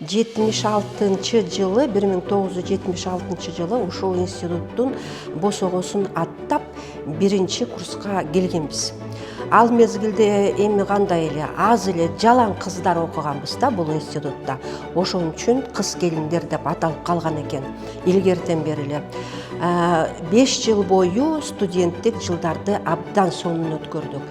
1976 жылы 1976 жылы ушул институттун босогосун аттап биринчи курска келгенбиз. Ал мезгилде эми кандай эле аз эле жалаң кыздар окуганбыз да бул институтта. Ошон үчүн кыз келиндер деп аталып калган экен илгертен бери эле. 5 жыл бою студенттик жылдарды абдан сонун өткөрдүк.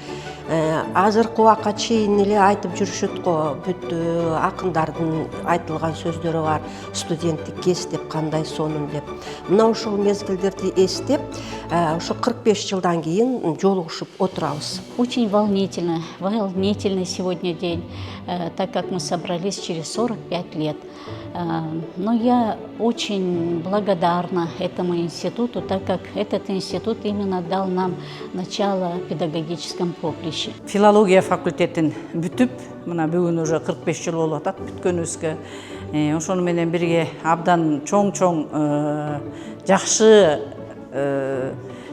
Азыркы убакка чейин эле айтып жүрүшөт го, бүт акындардын айтылган сөздөрү бар. Студенттик кез деп кандай сонун деп. Мына ушул мезгилдерди эстеп, ошо 45 жылдан кийин жолугушуп отурабыз. Очень волнительный сегодня день, так как мы собрались через 45 лет. Но я очень благодарна этому институту, так как этот институт именно дал нам начало в педагогическом поприще. Филология факультетин бүтүп, мына бүгүн уже 45 жыл болуп атат бүткөнүбүзгө. Ошону менен бирге абдан чоң жакшы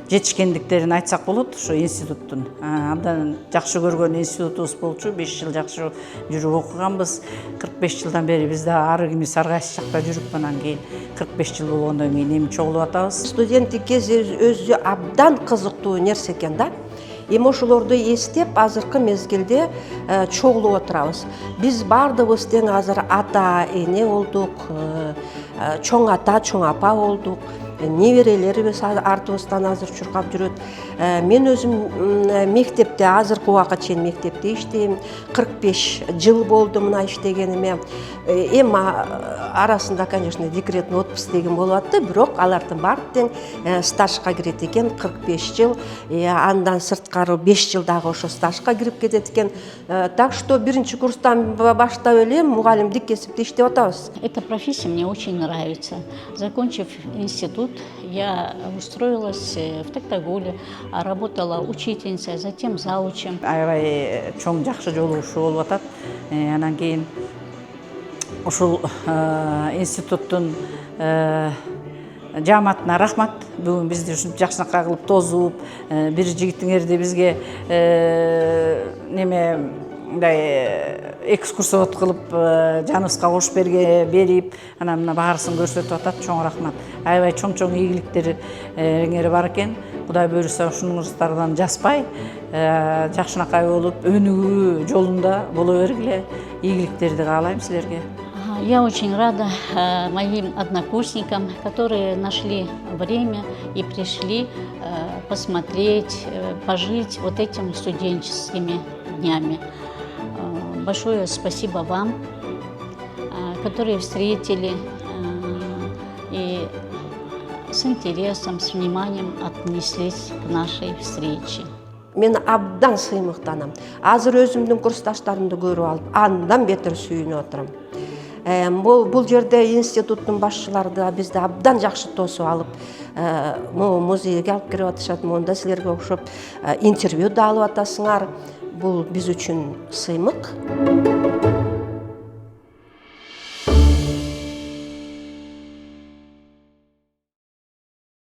жетишкендиктерин айтсак болот. Ошо институттун абдан жакшы көргөн институтубуз болчу. 5 жыл жакшы жүрүп окуганбыз. 45 жылдан бери биз да ары кимис ар кайсы жакта жүрүп, анан кийин 45 жыл болгондон кийин эми чогулуп атабыз. Студенттик кез өзү абдан кызыктуу нерсе экен да. Эми ошолорду эстеп, азыркы мезгилде чогулуп отурабыз. Биз баардыгыбыз тең азыр ата, эне болдук, чоң ата, чоң апа болдук. Неберелерибиз артыбыздан азыр чуркап жүрөт. Мен өзүм мектепте, азыркы убакка чейин мектепте иштейм. 45 жыл болду мына иштегениме. Эми арасында, конечно, декретный отпуск деген болуп атты, бирок алардын баары тең стажга кирет экен. 45 жыл, андан сырткары 5 жыл дагы ошо стажга кирип кетет экен. Так что биринчи курстан баштап эле мугалимдик кесипте иштеп атабыз. Эта профессия мне очень нравится. Закончив институт, я устроилась в Токтагуле, работала учительницей, затем заучем. Аябай чоң жакшы жолугушуу болуп атат. Анан кийин ушул институттун жааматына рахмат. Бүгүн бизди ушинтип жакшынакай кылып тосуп, бир жигитиңерди бизге экскурсовод кылып жаныбызга кошуп берип, анан мына баарысын көрсөтүп атат. Чоң рахмат. Аябай чоң ийгиликтериңер бар экен. Кудай буюрса ушунуңуздардан жаспай, жакшынакай болуп, өнүгүү жолунда боло бергиле. Ийгиликтерди каалайм силерге. Я очень рада моим однокурсникам, которые нашли время и пришли посмотреть, пожить вот этими студенческими днями. Большое спасибо вам, которые встретили и с интересом, с вниманием отнеслись к нашей встрече. Мен абдан сыймыктанам. Азыр өзүмдүн курсташтарымды көрүп алып, андан бетер сүйүнүп отурам. Бул жерде институттун башчылары да бизди абдан жакшы тосуп алып, музейге алып кирип атышат, монда силерге окшоп интервью да алып атасыңар. Бул биз үчүн сыймык.